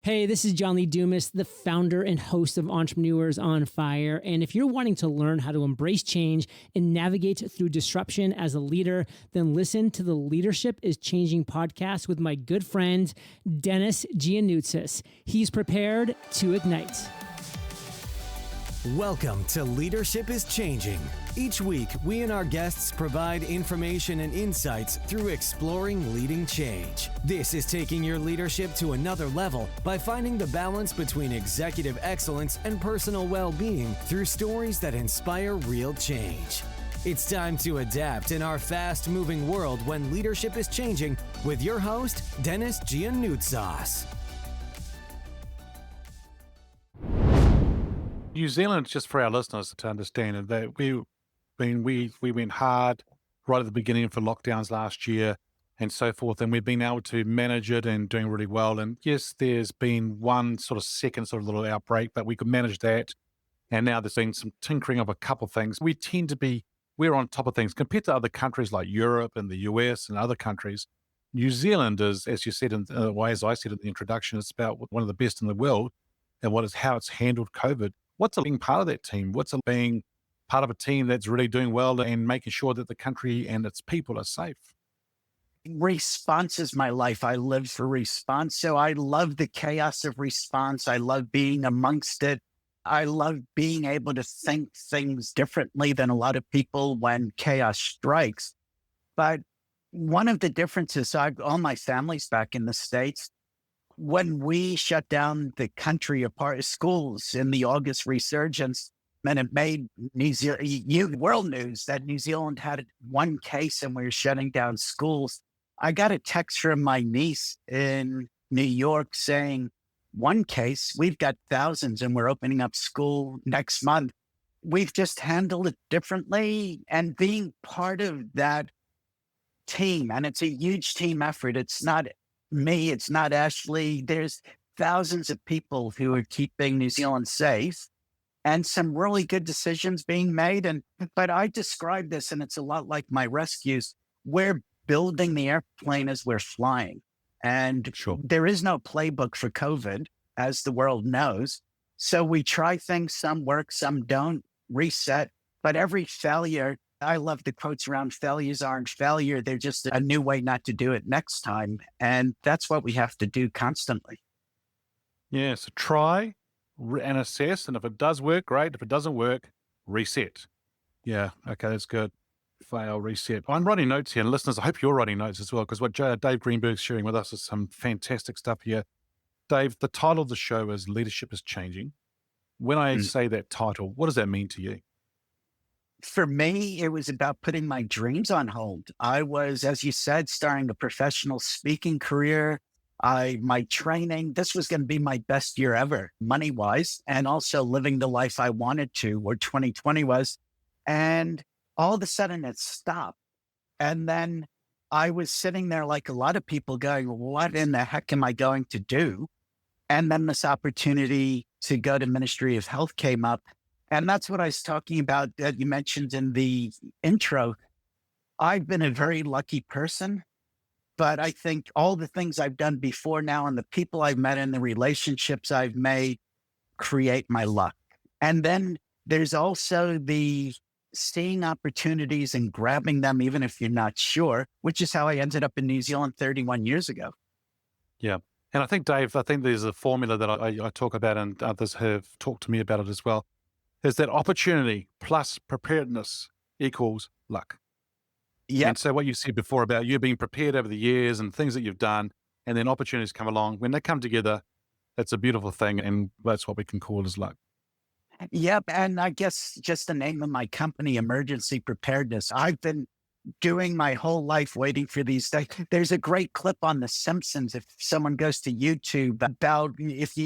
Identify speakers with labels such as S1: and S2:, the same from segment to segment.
S1: Hey, this is John Lee Dumas, the founder and host of Entrepreneurs on Fire. And if you're wanting to learn how to embrace change and navigate through disruption as a leader, then listen to the Leadership is Changing podcast with my good friend, Dennis Giannoutzis. He's prepared to ignite.
S2: Welcome to Leadership is Changing. Each week, we and our guests provide information and insights through exploring leading change. This is taking your leadership to another level by finding the balance between executive excellence and personal well-being through stories that inspire real change. It's time to adapt in our fast-moving world when leadership is changing with your host, Dennis Giannoutzis.
S3: New Zealand, just for our listeners to understand, that we went hard right at the beginning for lockdowns last year and so forth, and we've been able to manage it and doing really well. And yes, there's been one sort of second sort of little outbreak, but we could manage that. And now there's been some tinkering of a couple of things. We're on top of things compared to other countries like Europe and the US and other countries. New Zealand is, as you said, as I said in the introduction, it's about one of the best in the world and how it's handled COVID. What's being part of that team? What's being part of a team that's really doing well and making sure that the country and its people are safe?
S4: Response is my life. I live for response. So I love the chaos of response. I love being amongst it. I love being able to think things differently than a lot of people when chaos strikes. But one of the differences, all my family's back in the States. When we shut down the country apart, schools in the August resurgence, and it made world news that New Zealand had one case and we were shutting down schools. I got a text from my niece in New York saying, one case, we've got thousands and we're opening up school next month. We've just handled it differently, and being part of that team, and it's a huge team effort. It's not me, it's not Ashley. There's thousands of people who are keeping New Zealand safe and some really good decisions being made. But I describe this, and it's a lot like my rescues. We're building the airplane as we're flying. And
S3: Sure.
S4: There is no playbook for COVID, as the world knows. So we try things, some work, some don't, reset. But every failure, I love the quotes around failures aren't failure. They're just a new way not to do it next time. And that's what we have to do constantly.
S3: Yeah, so try and assess, and if it does work, great. If it doesn't work, reset. Yeah, okay, that's good. Fail, reset. I'm writing notes here, and listeners, I hope you're writing notes as well, because what Dave Greenberg's sharing with us is some fantastic stuff here. Dave, the title of the show is Leadership is Changing. When I say that title, what does that mean to you?
S4: For me, it was about putting my dreams on hold. I was, as you said, starting a professional speaking career. My training, this was going to be my best year ever, money-wise, and also living the life I wanted to, where 2020 was. And all of a sudden it stopped. And then I was sitting there like a lot of people going, what in the heck am I going to do? And then this opportunity to go to Ministry of Health came up. And that's what I was talking about that you mentioned in the intro. I've been a very lucky person, but I think all the things I've done before now and the people I've met and the relationships I've made create my luck. And then there's also the seeing opportunities and grabbing them, even if you're not sure, which is how I ended up in New Zealand 31 years ago.
S3: Yeah. And I think, Dave, there's a formula that I talk about, and others have talked to me about it as well, is that opportunity plus preparedness equals luck.
S4: Yeah.
S3: And so what you said before about you being prepared over the years and things that you've done, and then opportunities come along, when they come together, it's a beautiful thing. And that's what we can call as luck.
S4: Yep. And I guess just the name of my company, Emergency Preparedness. I've been doing my whole life waiting for these days. There's a great clip on The Simpsons, if someone goes to YouTube, about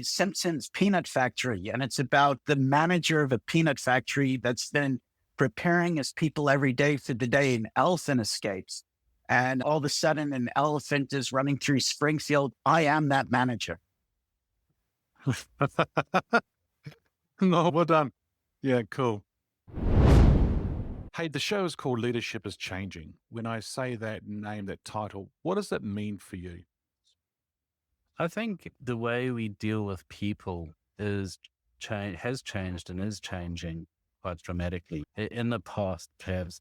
S4: Simpsons Peanut Factory. And it's about the manager of a peanut factory that's been preparing his people every day for the day an elephant escapes. And all of a sudden an elephant is running through Springfield. I am that manager.
S3: No, well done. Yeah, cool. Hey, the show is called Leadership is Changing. When I say that name, that title, what does that mean for you?
S5: I think the way we deal with people has changed and is changing quite dramatically. In the past, perhaps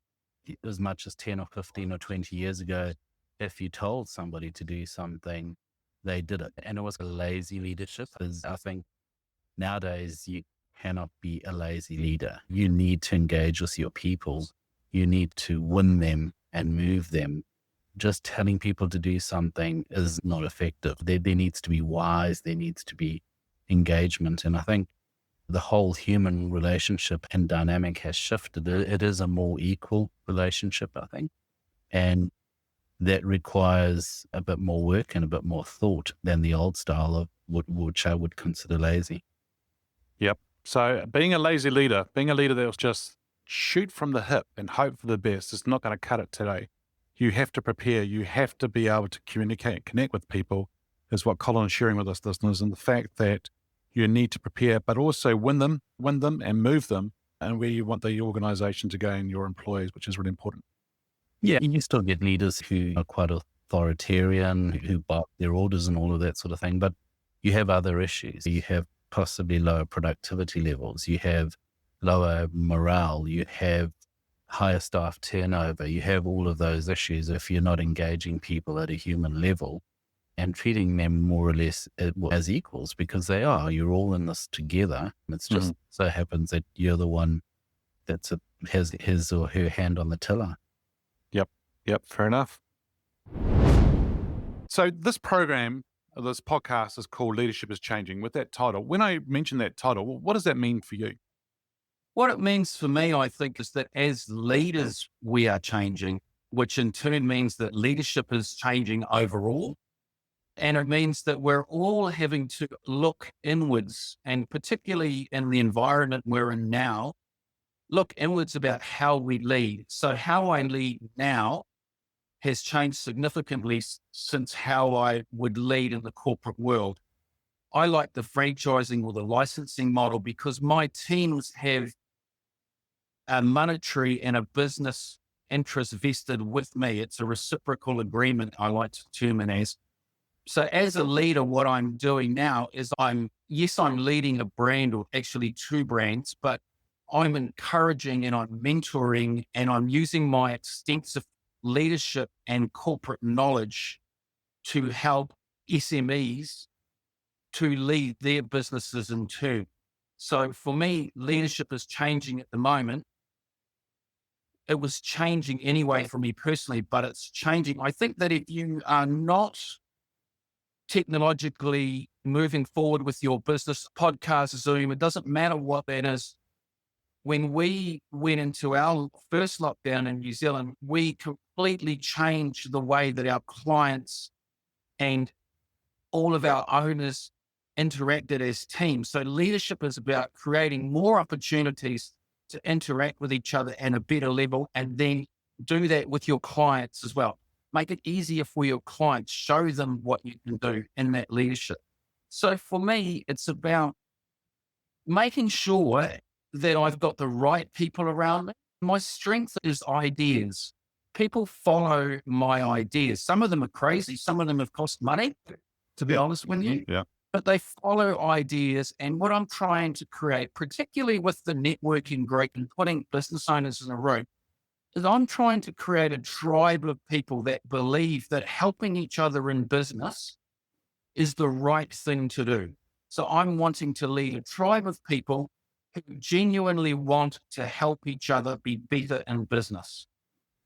S5: as much as 10 or 15 or 20 years ago, if you told somebody to do something, they did it. And it was a lazy leadership. I think nowadays you cannot be a lazy leader. You need to engage with your people. You need to win them and move them. Just telling people to do something is not effective. There needs to be whys, there needs to be engagement. And I think the whole human relationship and dynamic has shifted. It is a more equal relationship, I think. And that requires a bit more work and a bit more thought than the old style of which I would consider lazy.
S3: Yep. So being a lazy leader, being a leader that was just shoot from the hip and hope for the best is not going to cut it today. You have to prepare. You have to be able to communicate, connect with people, is what Colin is sharing with us, listeners, and the fact that you need to prepare, but also win them and move them and where you want the organization to go and your employees, which is really important.
S5: Yeah, you still get leaders who are quite authoritarian, who bark their orders and all of that sort of thing, but you have other issues. You have possibly lower productivity levels. You have lower morale. You have higher staff turnover. You have all of those issues if you're not engaging people at a human level and treating them more or less as equals, because they are. You're all in this together. It's just so happens that you're the one that has his or her hand on the tiller.
S3: Yep. Fair enough. So this program, this podcast is called Leadership is Changing. With that title, when I mention that title, what does that mean for you?
S6: What it means for me, I think, is that as leaders, we are changing, which in turn means that leadership is changing overall. And it means that we're all having to look inwards, and particularly in the environment we're in now, look inwards about how we lead. So how I lead now has changed significantly since how I would lead in the corporate world. I like the franchising or the licensing model because my teams have a monetary and a business interest vested with me. It's a reciprocal agreement, I like to term it as. So as a leader, what I'm doing now is I'm leading a brand, or actually two brands, but I'm encouraging and I'm mentoring and I'm using my extensive leadership and corporate knowledge to help SMEs to lead their businesses in turn. So for me, leadership is changing at the moment. It was changing anyway for me personally, but it's changing. I think that if you are not technologically moving forward with your business, podcast, Zoom, it doesn't matter what that is. When we went into our first lockdown in New Zealand, we completely changed the way that our clients and all of our owners interacted as teams. So leadership is about creating more opportunities to interact with each other at a better level, and then do that with your clients as well. Make it easier for your clients, show them what you can do in that leadership. So for me, it's about making sure that I've got the right people around me. My strength is ideas. People follow my ideas. Some of them are crazy. Some of them have cost money, to be honest with you.
S3: Yeah.
S6: But they follow ideas. And what I'm trying to create, particularly with the networking group and putting business owners in a room, is I'm trying to create a tribe of people that believe that helping each other in business is the right thing to do. So I'm wanting to lead a tribe of people who genuinely want to help each other be better in business.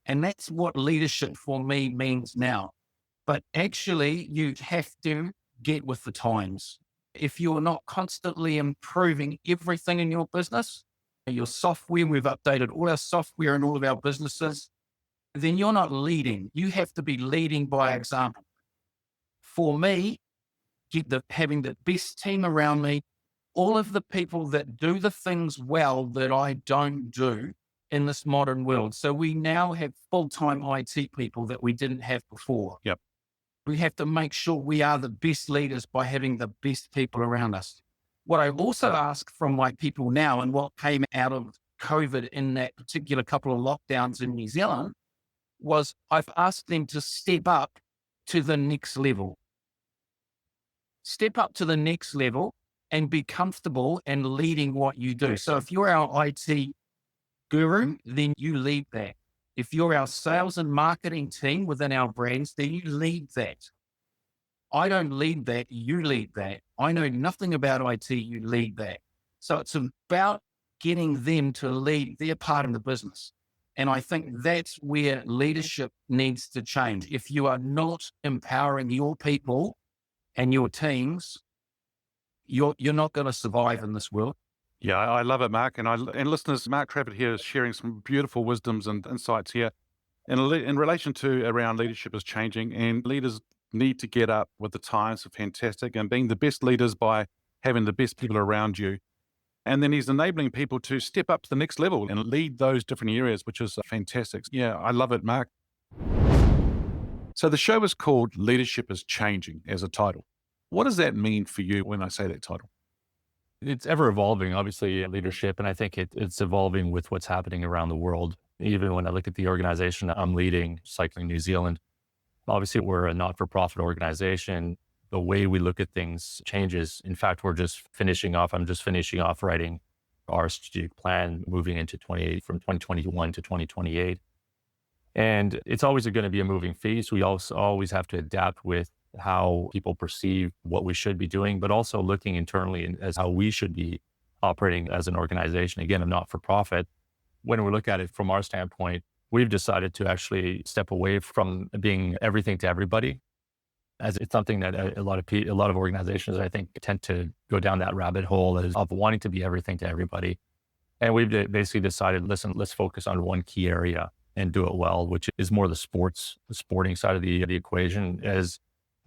S6: And that's what leadership for me means now. But actually, you have to get with the times. If you're not constantly improving everything in your business, your software, we've updated all our software in all of our businesses, then you're not leading. You have to be leading by example. For me, having the best team around me, all of the people that do the things well that I don't do in this modern world. So we now have full-time IT people that we didn't have before.
S3: Yep.
S6: We have to make sure we are the best leaders by having the best people around us. What I also ask from my people now, and what came out of COVID in that particular couple of lockdowns in New Zealand, was I've asked them to step up to the next level. step up to the next level and be comfortable and leading what you do. So if you're our IT guru, then you lead that. If you're our sales and marketing team within our brands, then you lead that. I don't lead that, you lead that. I know nothing about IT, you lead that. So it's about getting them to lead their part in the business. And I think that's where leadership needs to change. If you are not empowering your people and your teams, you're not going to survive in this world.
S3: Yeah, I love it, Mark. And listeners, Mark Trafford here is sharing some beautiful wisdoms and insights here in relation to around leadership is changing, and leaders need to get up with the times. Fantastic. And being the best leaders by having the best people around you. And then he's enabling people to step up to the next level and lead those different areas, which is fantastic. Yeah, I love it, Mark. So the show is called Leadership is Changing as a title. What does that mean for you when I say that title?
S7: It's ever evolving, obviously, leadership. And I think it's evolving with what's happening around the world. Even when I look at the organization I'm leading, Cycling New Zealand, obviously we're a not-for-profit organization. The way we look at things changes. In fact, I'm just finishing off writing our strategic plan moving into from 2021 to 2028. And it's always going to be a moving feast. We also always have to adapt with how people perceive what we should be doing, but also looking internally as how we should be operating as an organization. Again, a not-for-profit. When we look at it from our standpoint, we've decided to actually step away from being everything to everybody, as it's something that a lot of organizations, I think, tend to go down that rabbit hole of wanting to be everything to everybody. And we've basically decided, listen, let's focus on one key area and do it well, which is more the sporting side of the equation. As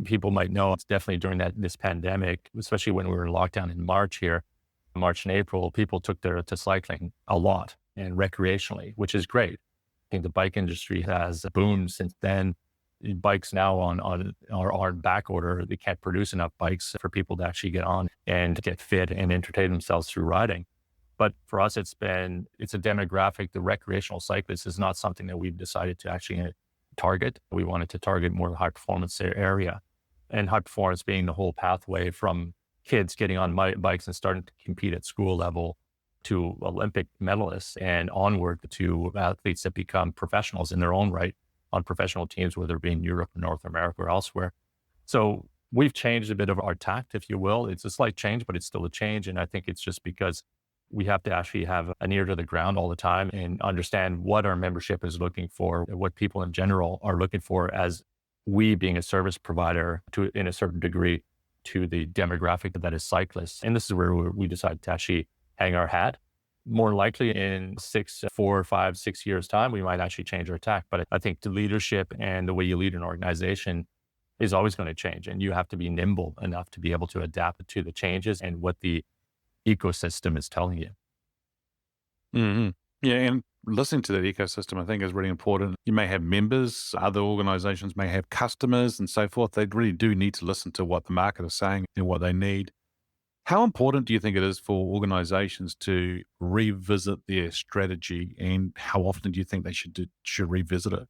S7: people might know, it's definitely during this pandemic, especially when we were in lockdown in March and April, people took to cycling a lot and recreationally, which is great. I think the bike industry has boomed since then. Bikes now are on back order. They can't produce enough bikes for people to actually get on and get fit and entertain themselves through riding. But for us, it's a demographic. The recreational cyclist is not something that we've decided to actually target. We wanted to target more the high performance area, and high performance being the whole pathway from kids getting on bikes and starting to compete at school level to Olympic medalists and onward to athletes that become professionals in their own right on professional teams, whether it be in Europe, North America, or elsewhere. So we've changed a bit of our tact, if you will. It's a slight change, but it's still a change. And I think it's just because we have to actually have an ear to the ground all the time and understand what our membership is looking for, what people in general are looking for, as we being a service provider in a certain degree to the demographic that is cyclists. And this is where we decided to actually hang our hat. More likely in 4 or 5, 6 years time, we might actually change our tack. But I think the leadership and the way you lead an organization is always going to change. And you have to be nimble enough to be able to adapt to the changes and what the ecosystem is telling you.
S3: Mm-hmm. Yeah, and listening to that ecosystem, I think, is really important. You may have members, other organizations may have customers and so forth. They really do need to listen to what the market is saying and what they need. How important do you think it is for organizations to revisit their strategy, and how often do you think they should revisit it?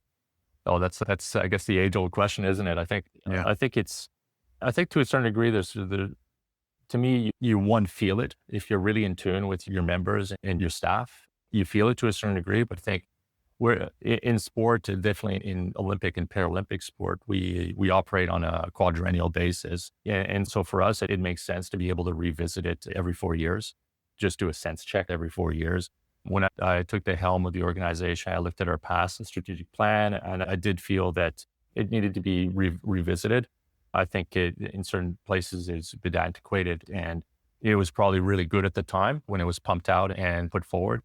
S7: Oh, that's I guess the age old question, isn't it? I think to a certain degree, to me, you feel it. If you're really in tune with your members and your staff, you feel it to a certain degree. But I think we're in sport, definitely in Olympic and Paralympic sport, we operate on a quadrennial basis. And so for us, it makes sense to be able to revisit it every 4 years, just do a sense check every 4 years. When I took the helm of the organization, I looked at our past strategic plan, and I did feel that it needed to be revisited. I think in certain places it's a bit antiquated, and it was probably really good at the time when it was pumped out and put forward.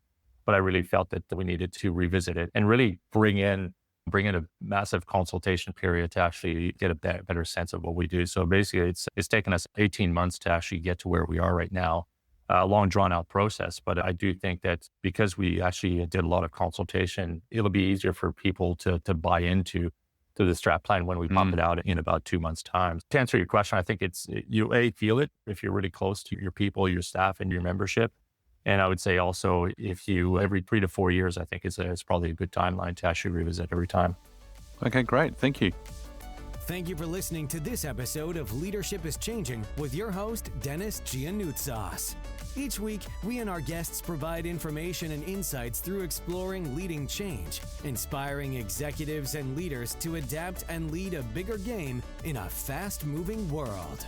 S7: But I really felt that we needed to revisit it and really bring in a massive consultation period to actually get a better sense of what we do. So basically, it's taken us 18 months to actually get to where we are right now. A long, drawn-out process. But I do think that because we actually did a lot of consultation, it'll be easier for people to buy into the strat plan when we pump it out in about 2 months' time. To answer your question, I think you feel it if you're really close to your people, your staff, and your membership. And I would say also, if you every 3 to 4 years, I think is probably a good timeline to actually revisit every time.
S3: Okay, great. Thank you.
S2: Thank you for listening to this episode of Leadership is Changing with your host, Dennis Giannoutsas. Each week, we and our guests provide information and insights through exploring leading change, inspiring executives and leaders to adapt and lead a bigger game in a fast-moving world.